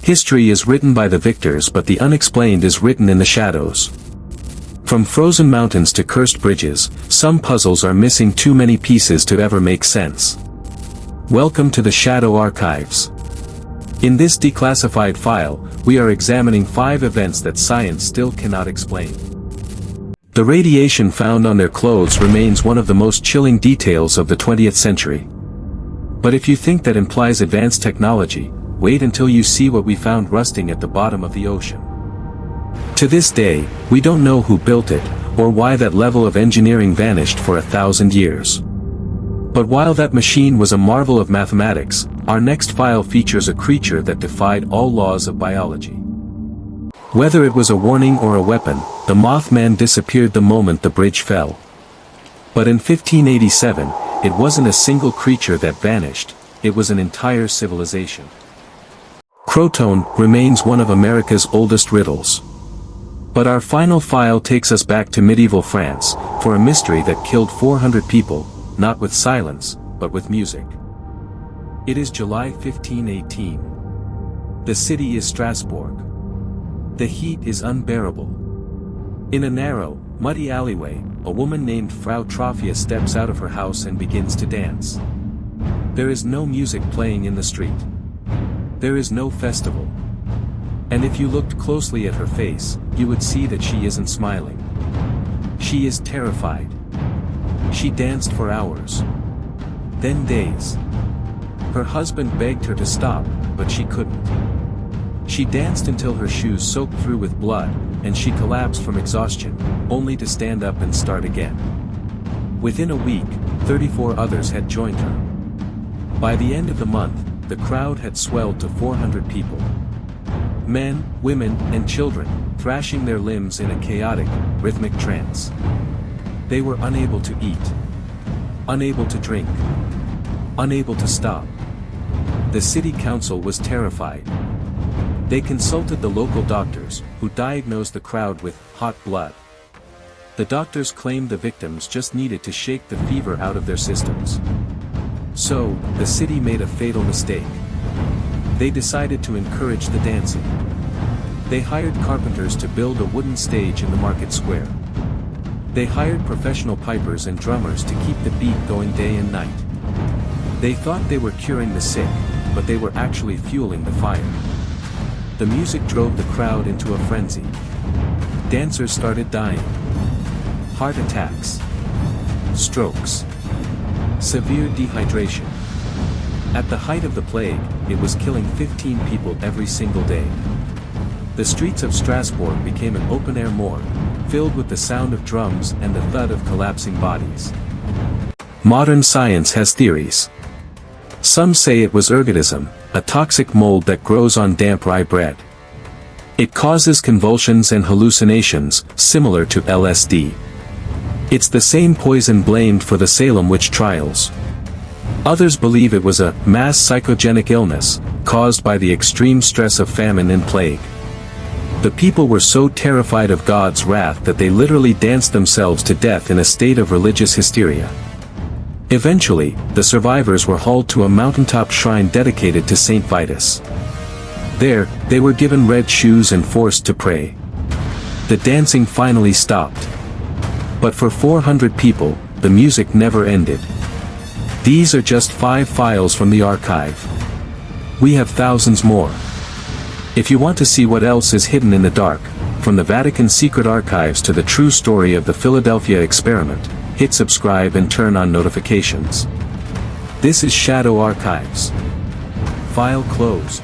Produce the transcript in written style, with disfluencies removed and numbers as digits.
History is written by the victors, but the unexplained is written in the shadows. From frozen mountains to cursed bridges, some puzzles are missing too many pieces to ever make sense. Welcome to the Shadow Archives. In this declassified file, we are examining 5 events that science still cannot explain. The radiation found on their clothes remains one of the most chilling details of the 20th century. But if you think that implies advanced technology, wait until you see what we found rusting at the bottom of the ocean. To this day, we don't know who built it, or why that level of engineering vanished for 1,000 years. But while that machine was a marvel of mathematics, our next file features a creature that defied all laws of biology. Whether it was a warning or a weapon, the Mothman disappeared the moment the bridge fell. But in 1587, it wasn't a single creature that vanished, it was an entire civilization. Croton remains one of America's oldest riddles. But our final file takes us back to medieval France, for a mystery that killed 400 people, not with silence, but with music. It is July 1518. The city is Strasbourg. The heat is unbearable. In a narrow, muddy alleyway, a woman named Frau Trophia steps out of her house and begins to dance. There is no music playing in the street. There is no festival. And if you looked closely at her face, you would see that she isn't smiling. She is terrified. She danced for hours. Then days. Her husband begged her to stop, but she couldn't. She danced until her shoes soaked through with blood, and she collapsed from exhaustion, only to stand up and start again. Within a week, 34 others had joined her. By the end of the month, the crowd had swelled to 400 people. Men, women, and children, thrashing their limbs in a chaotic, rhythmic trance. They were unable to eat. Unable to drink. Unable to stop. The city council was terrified. They consulted the local doctors, who diagnosed the crowd with hot blood. The doctors claimed the victims just needed to shake the fever out of their systems. So, the city made a fatal mistake. They decided to encourage the dancing. They hired carpenters to build a wooden stage in the market square. They hired professional pipers and drummers to keep the beat going day and night. They thought they were curing the sick, but they were actually fueling the fire. The music drove the crowd into a frenzy. Dancers started dying. Heart attacks. Strokes. Severe dehydration. At the height of the plague, it was killing 15 people every single day. The streets of Strasbourg became an open-air morgue, filled with the sound of drums and the thud of collapsing bodies. Modern science has theories. Some say it was ergotism, a toxic mold that grows on damp rye bread. It causes convulsions and hallucinations, similar to LSD. It's the same poison blamed for the Salem witch trials. Others believe it was a mass psychogenic illness, caused by the extreme stress of famine and plague. The people were so terrified of God's wrath that they literally danced themselves to death in a state of religious hysteria. Eventually, the survivors were hauled to a mountaintop shrine dedicated to Saint Vitus. There, they were given red shoes and forced to pray. The dancing finally stopped. But for 400 people, the music never ended. These are just 5 files from the archive. We have thousands more. If you want to see what else is hidden in the dark, from the Vatican secret archives to the true story of the Philadelphia experiment, hit subscribe and turn on notifications. This is Shadow Archives. File closed.